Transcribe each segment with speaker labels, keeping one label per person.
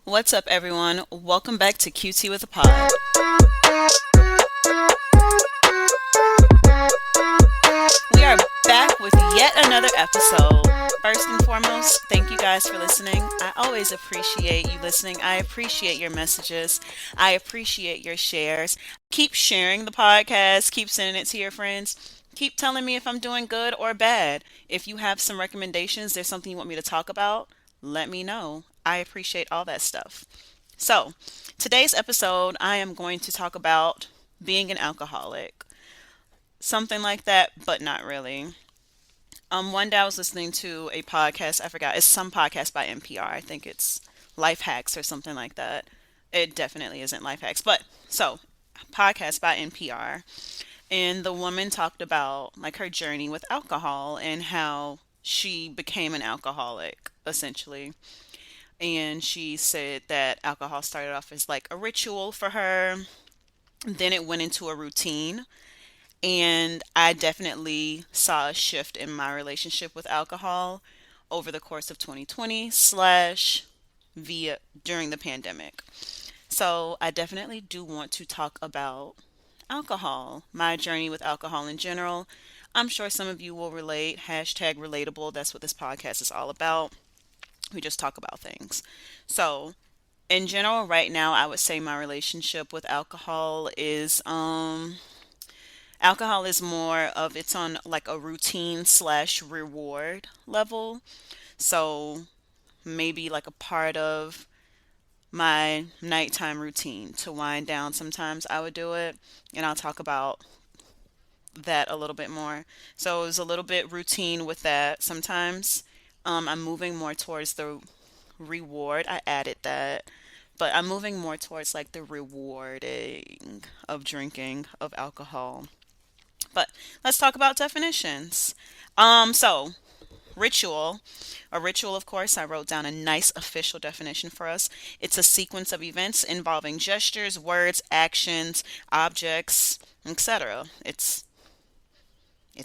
Speaker 1: What's up, everyone? Welcome back to QT with a Pod. We are back with yet another episode. First and foremost, thank you guys for listening. I always appreciate you listening. I appreciate your messages. I appreciate your shares. Keep sharing the podcast, keep sending it to your friends. Keep telling me if I'm doing good or bad. If you have some recommendations, there's something you want me to talk about, let me know. I appreciate all that stuff. So, today's episode, I am going to talk about being an alcoholic. Something like that, but not really. One day I was listening to a podcast. I forgot. It's some podcast by NPR. I think it's Life Hacks or something like that. It definitely isn't Life Hacks, but so podcast by NPR, and the woman talked about like her journey with alcohol and how she became an alcoholic essentially. And she said that alcohol started off as like a ritual for her, then it went into a routine. And I definitely saw a shift in my relationship with alcohol over the course of 2020 slash via during the pandemic. So I definitely do want to talk about alcohol, my journey with alcohol in general. I'm sure some of you will relate. Hashtag relatable. That's what this podcast is all about. We just talk about things. So in general, right now, I would say my relationship with alcohol is more of it's on like a routine slash reward level. So maybe like a part of my nighttime routine to wind down. Sometimes I would do it, and I'll talk about that a little bit more. So it was a little bit routine with that. Sometimes I'm moving more towards the reward. I added that, but I'm moving more towards like the rewarding of drinking of alcohol. But let's talk about definitions. So ritual. A ritual, of course, I wrote down a nice official definition for us. It's a sequence of events involving gestures, words, actions, objects, etc. It's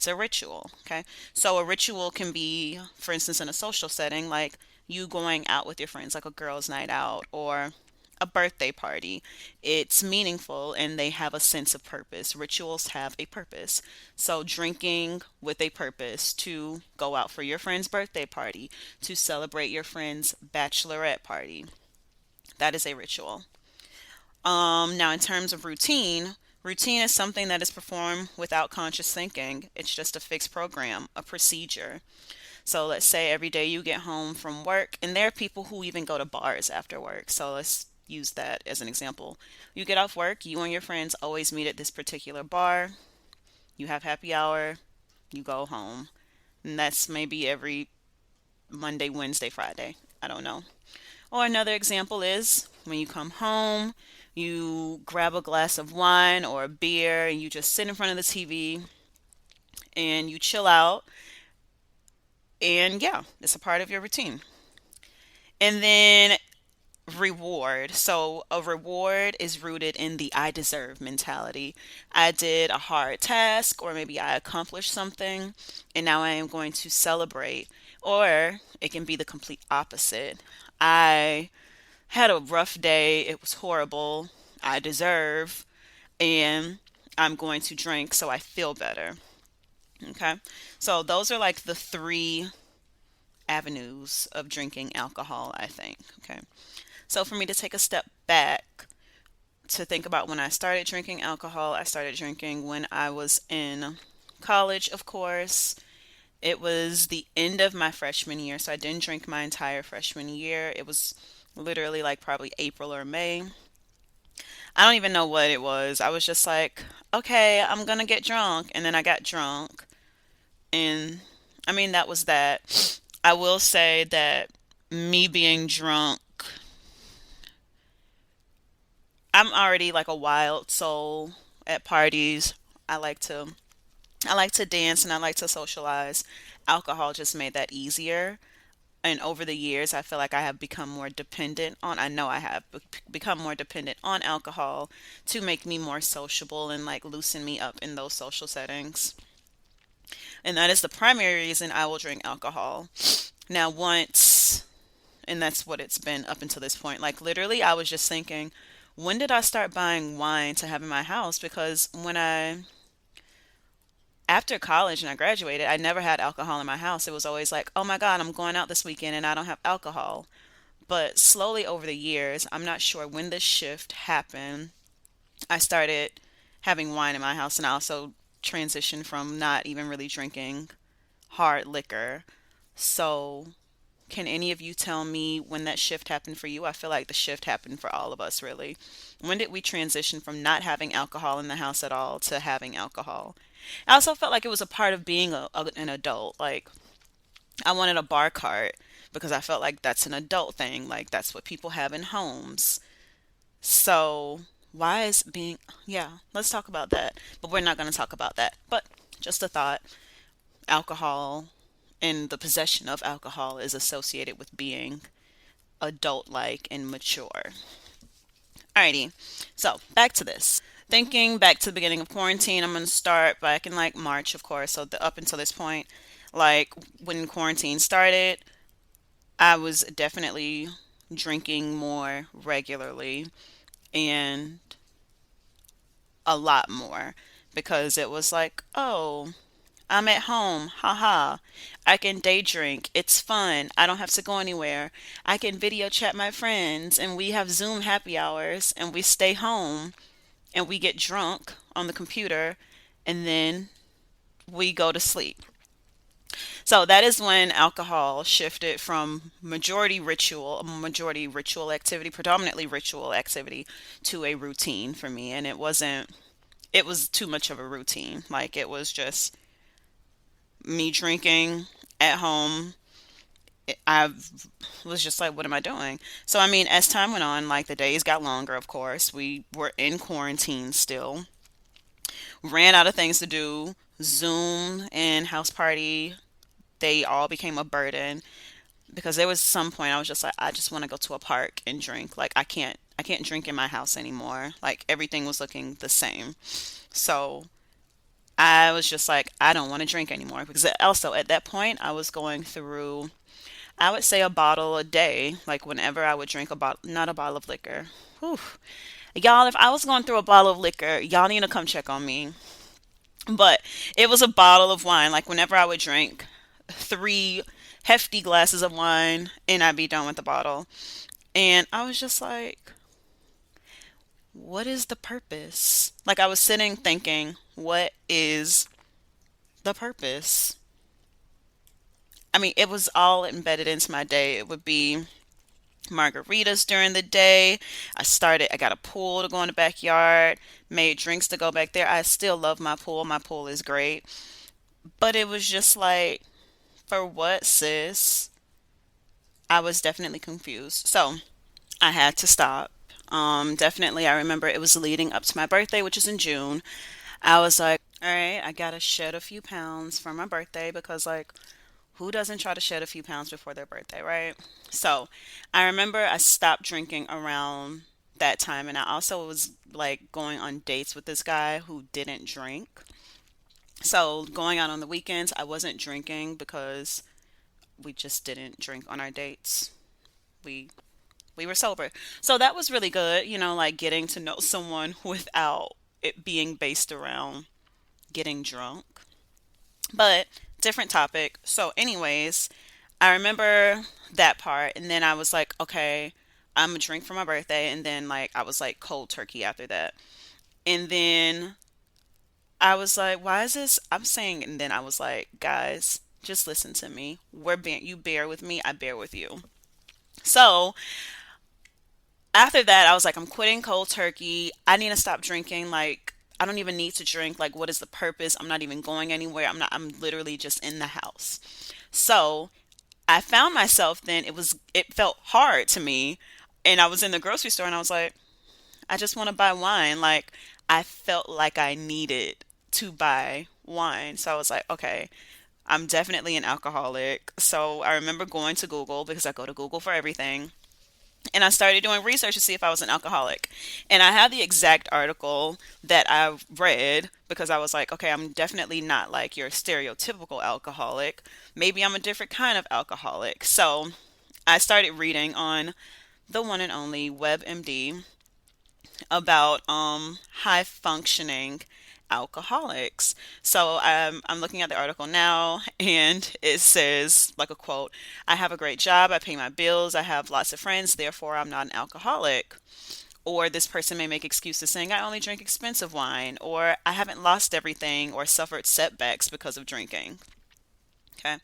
Speaker 1: a ritual, okay? So a ritual can be, for instance, in a social setting, like you going out with your friends, like a girls' night out or a birthday party. It's meaningful and they have a sense of purpose. Rituals have a purpose. So drinking with a purpose to go out for your friend's birthday party, to celebrate your friend's bachelorette party. That is a ritual. Now, in terms of routine, routine is something that is performed without conscious thinking. It's just a fixed program, a procedure. So let's say every day you get home from work, and there are people who even go to bars after work. So let's use that as an example. You get off work, you and your friends always meet at this particular bar, you have happy hour, you go home. And that's maybe every Monday, Wednesday, Friday. I don't know. Or another example is when you come home, you grab a glass of wine or a beer and you just sit in front of the TV and you chill out. And yeah, it's a part of your routine. And then reward. So a reward is rooted in the I deserve mentality. I did a hard task, or maybe I accomplished something, and now I am going to celebrate. Or it can be the complete opposite. I had a rough day. It was horrible. I deserve, and I'm going to drink so I feel better. Okay. So those are like the three avenues of drinking alcohol, I think. Okay. So for me to take a step back to think about when I started drinking alcohol, I started drinking when I was in college, of course. It was the end of my freshman year, so I didn't drink my entire freshman year. It was literally like probably April or May. I don't even know what it was. I was just like, okay, I'm gonna get drunk. And then I got drunk. And I mean, that was that. I will say that me being drunk, I'm already like a wild soul at parties. I like to I like to dance and I like to socialize. Alcohol just made that easier. And over the years, I feel like I have become more dependent on, I know I have become more dependent on alcohol to make me more sociable and like loosen me up in those social settings. And that is the primary reason I will drink alcohol. Now, once and that's what it's been up until this point. Like literally, I was just thinking, when did I start buying wine to have in my house? Because after college and I graduated, I never had alcohol in my house. It was always like, oh my God, I'm going out this weekend and I don't have alcohol. But slowly over the years, I'm not sure when this shift happened. I started having wine in my house and I also transitioned from not even really drinking hard liquor. So, can any of you tell me when that shift happened for you? I feel like the shift happened for all of us, really. When did we transition from not having alcohol in the house at all to having alcohol? I also felt like it was a part of being an adult. Like, I wanted a bar cart because I felt like that's an adult thing. Like, that's what people have in homes. So, why is being, yeah, let's talk about that. But we're not going to talk about that. But just a thought, alcohol and the possession of alcohol is associated with being adult like and mature. Alrighty, so back to this. Thinking back to the beginning of quarantine, I'm going to start back in like March, of course. So, up until this point, like when quarantine started, I was definitely drinking more regularly and a lot more because it was like, oh, I'm at home. Haha. I can day drink. It's fun. I don't have to go anywhere. I can video chat my friends and we have Zoom happy hours and we stay home and we get drunk on the computer and then we go to sleep. So that is when alcohol shifted from majority ritual activity, predominantly ritual activity, to a routine for me. And it was too much of a routine. Like it was just me drinking at home. I was just like, what am I doing? So, I mean, as time went on, like the days got longer, of course. We were in quarantine still, ran out of things to do. Zoom and house party, they all became a burden because there was some point I was just like, I just want to go to a park and drink. Like, I can't drink in my house anymore. Like, everything was looking the same. So, I was just like, I don't want to drink anymore because also at that point I was going through, I would say a bottle a day. Like whenever I would drink a bottle, not a bottle of liquor. Whew. Y'all, if I was going through a bottle of liquor, y'all need to come check on me. But it was a bottle of wine. Like whenever I would drink 3 hefty glasses of wine and I'd be done with the bottle. And I was just like, what is the purpose? Like I was sitting thinking, what is the purpose? I mean, it was all embedded into my day. It would be margaritas during the day. I got a pool to go in the backyard, made drinks to go back there. I still love my pool. My pool is great. But it was just like, for what, sis? I was definitely confused. So I had to stop. Definitely, I remember it was leading up to my birthday, which is in June. I was like, all right, I gotta shed a few pounds for my birthday because, like, who doesn't try to shed a few pounds before their birthday, right? So I remember I stopped drinking around that time, and I also was like going on dates with this guy who didn't drink. So going out on the weekends, I wasn't drinking because we just didn't drink on our dates. We we were sober. So that was really good, like getting to know someone without it being based around getting drunk. But different topic. So, anyways, I remember that part, and then I was like, okay, I'm gonna drink for my birthday, and then like I was like cold turkey after that, and then I was like, why is this? I'm saying, and then I was like, guys, just listen to me. You bear with me, I bear with you. So after that, I was like, I'm quitting cold turkey. I need to stop drinking. Like, I don't even need to drink. Like, what is the purpose? I'm not even going anywhere. I'm literally just in the house. So I found myself then, it felt hard to me. And I was in the grocery store and I was like, I just want to buy wine. Like, I felt like I needed to buy wine. So I was like, okay, I'm definitely an alcoholic. So I remember going to Google because I go to Google for everything. And I started doing research to see if I was an alcoholic. And I have the exact article that I read because I was like, okay, I'm definitely not like your stereotypical alcoholic. Maybe I'm a different kind of alcoholic. So I started reading on the one and only WebMD about high functioning alcoholics. So I'm looking at the article now, and it says, like a quote, I have a great job, I pay my bills, I have lots of friends, therefore I'm not an alcoholic. Or this person may make excuses saying, I only drink expensive wine, or I haven't lost everything or suffered setbacks because of drinking. Okay.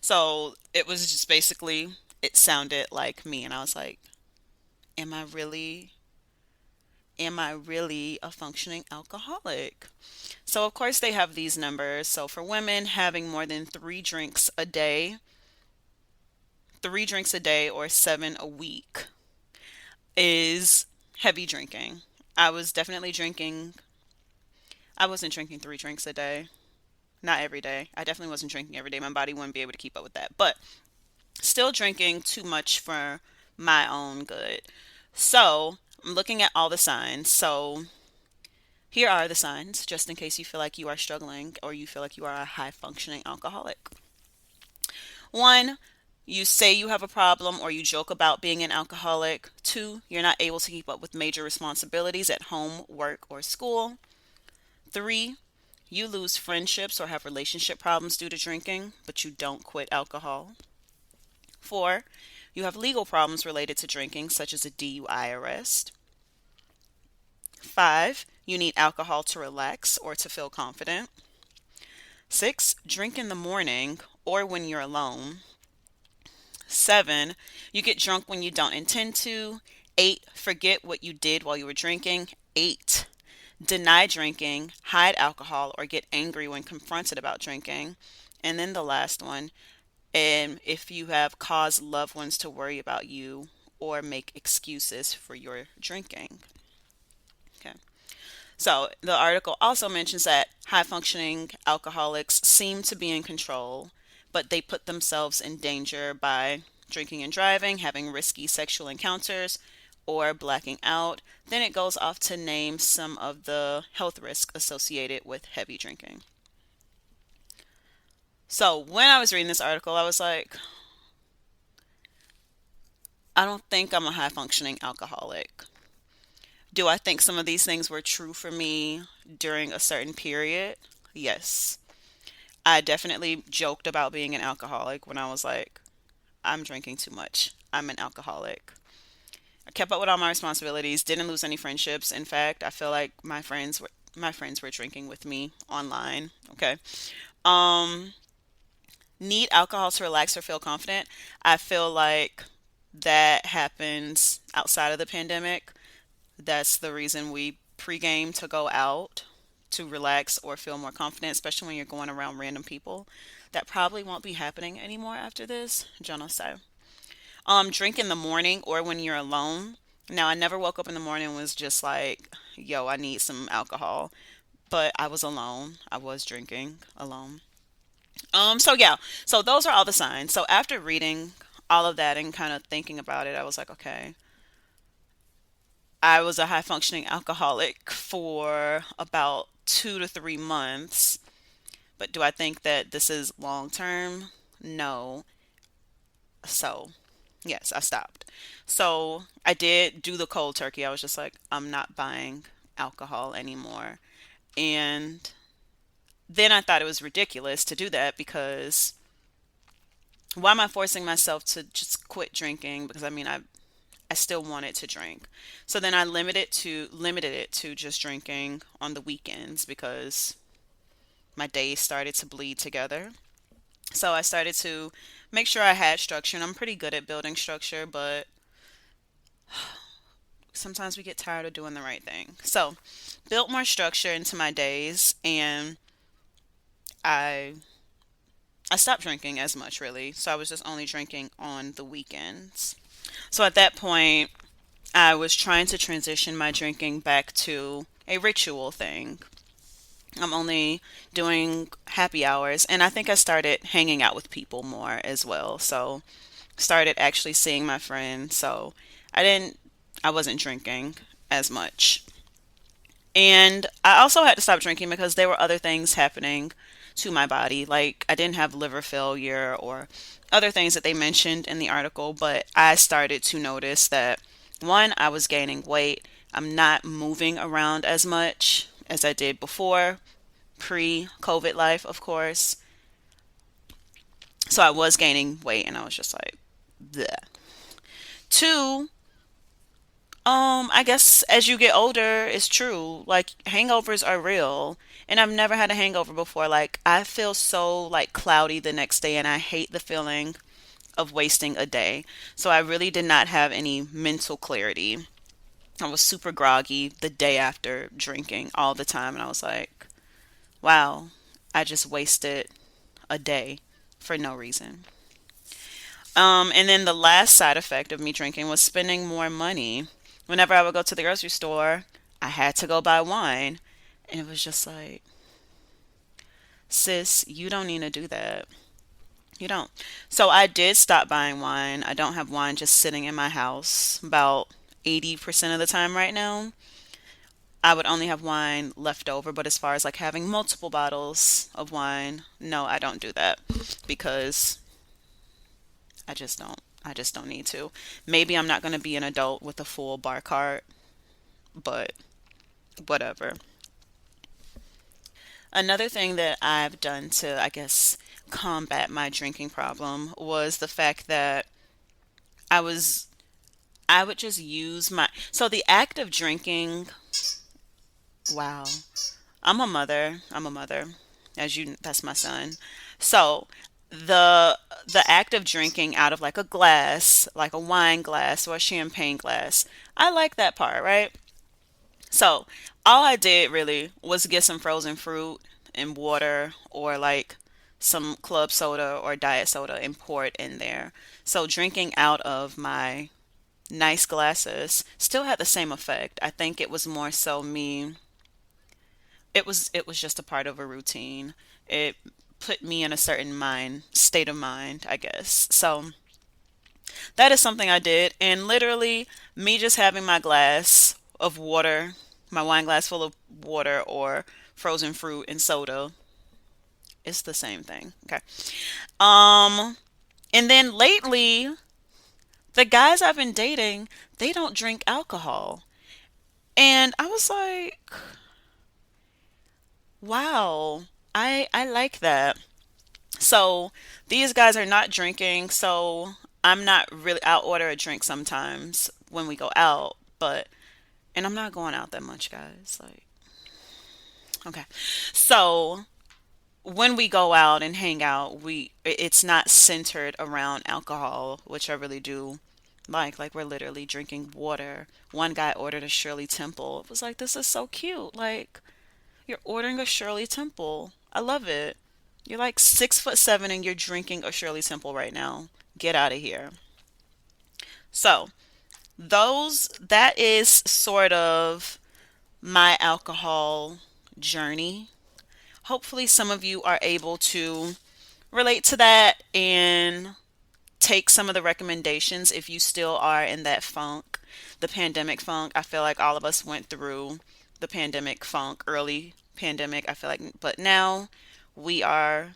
Speaker 1: So it was just basically, it sounded like me. And I was like, am I really, am I really a functioning alcoholic? So, of course, they have these numbers. So, for women, having more than 3 drinks a day or seven a week is heavy drinking. I was definitely drinking, I wasn't drinking 3 drinks a day. Not every day. I definitely wasn't drinking every day. My body wouldn't be able to keep up with that. But still drinking too much for my own good. So, I'm looking at all the signs. So, here are the signs, just in case you feel like you are struggling or you feel like you are a high functioning alcoholic. One, you say you have a problem or you joke about being an alcoholic. Two, you're not able to keep up with major responsibilities at home, work, or school. Three, you lose friendships or have relationship problems due to drinking, but you don't quit alcohol. Four, you have legal problems related to drinking, such as a DUI arrest. Five, you need alcohol to relax or to feel confident. Six, drink in the morning or when you're alone. Seven, you get drunk when you don't intend to. Eight, forget what you did while you were drinking. Eight, deny drinking, hide alcohol, or get angry when confronted about drinking. And then the last one, and if you have caused loved ones to worry about you or make excuses for your drinking. Okay. So the article also mentions that high functioning alcoholics seem to be in control, but they put themselves in danger by drinking and driving, having risky sexual encounters, or blacking out. Then it goes off to name some of the health risks associated with heavy drinking. So when I was reading this article, I was like, I don't think I'm a high functioning alcoholic. Do I think some of these things were true for me during a certain period? Yes. I definitely joked about being an alcoholic when I was like, I'm drinking too much. I'm an alcoholic. I kept up with all my responsibilities, didn't lose any friendships. In fact, I feel like my friends were drinking with me online. Okay. Um, need alcohol to relax or feel confident. I feel like that happens outside of the pandemic. That's the reason we pregame to go out to relax or feel more confident, especially when you're going around random people. That probably won't be happening anymore after this. Genocide. Drink in the morning or when you're alone. Now, I never woke up in the morning and was just like, yo, I need some alcohol. But I was alone. I was drinking alone. So yeah, so those are all the signs. So after reading all of that and kind of thinking about it, I was like, okay, I was a high functioning alcoholic for about 2 to 3 months. But do I think that this is long term? No. So, yes, I stopped. So, I did do the cold turkey. I was just like, I'm not buying alcohol anymore. And then I thought it was ridiculous to do that because why am I forcing myself to just quit drinking? Because I mean, I still wanted to drink. So then I limited it to just drinking on the weekends because my days started to bleed together. So I started to make sure I had structure, and I'm pretty good at building structure, but sometimes we get tired of doing the right thing. So, built more structure into my days, and I I stopped drinking as much really. So I was just only drinking on the weekends. So at that point, I was trying to transition my drinking back to a ritual thing. I'm only doing happy hours, and I think I started hanging out with people more as well. So started actually seeing my friends. So I didn't I wasn't drinking as much. And I also had to stop drinking because there were other things happening to my body. Like, I didn't have liver failure or other things that they mentioned in the article, but I started to notice that one, I was gaining weight. I'm not moving around as much as I did before, pre COVID life, of course. So I was gaining weight and I was just like, bleh. Two, I guess as you get older, it's true. Like hangovers are real. And I've never had a hangover before. Like I feel so like cloudy the next day and I hate the feeling of wasting a day. So I really did not have any mental clarity. I was super groggy the day after drinking all the time and I was like, wow, I just wasted a day for no reason. And then the last side effect of me drinking was spending more money. Whenever I would go to the grocery store, I had to go buy wine. And it was just like, sis, you don't need to do that. You don't. So I did stop buying wine. I don't have wine just sitting in my house about 80% of the time right now. I would only have wine left over, but as far as like having multiple bottles of wine, no, I don't do that because I just don't. I just don't need to. Maybe I'm not going to be an adult with a full bar cart, but whatever. Another thing that I've done to, I guess, combat my drinking problem was the fact that I was, I would just use my, so the act of drinking, wow, I'm a mother. I'm a mother. As you, that's my son. So the the act of drinking out of like a glass, like a wine glass or a champagne glass, I like that part, right? So all I did really was get some frozen fruit and water or like some club soda or diet soda and pour it in there. So drinking out of my nice glasses still had the same effect. I think it was more so me, it was just a part of a routine. It put me in a certain mind state of mind, I guess. So that is something I did, and literally me just having my glass of water, my wine glass full of water or frozen fruit and soda, it's the same thing. Okay. Um and then lately, the guys I've been dating, they don't drink alcohol. And I was like, wow, I like that. So these guys are not drinking, so I'm not really, I'll order a drink sometimes when we go out, but and I'm not going out that much, guys. Like, okay. So when we go out and hang out, it's not centered around alcohol, which I really do like. Like we're literally drinking water. One guy ordered a Shirley Temple. It was like, this is so cute. Like, you're ordering a Shirley Temple. I love it. You're like 6'7" and you're drinking a Shirley Temple right now. Get out of here. So, that is sort of my alcohol journey. Hopefully, some of you are able to relate to that and take some of the recommendations if you still are in that funk, the pandemic funk. I feel like all of us went through the pandemic funk, early pandemic. I feel like, but now we are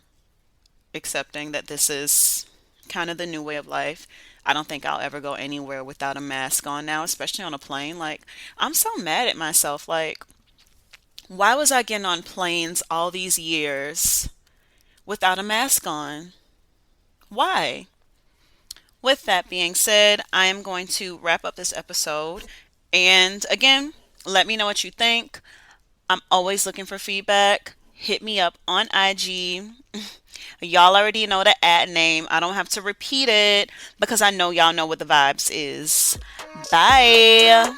Speaker 1: accepting that this is kind of the new way of life. I don't think I'll ever go anywhere without a mask on now, especially on a plane. Like, I'm so mad at myself. Like, why was I getting on planes all these years without a mask on? Why? With that being said, I am going to wrap up this episode. And again, let me know what you think. I'm always looking for feedback. Hit me up on IG. Y'all already know the ad name. I don't have to repeat it because I know y'all know what the vibes is. Bye.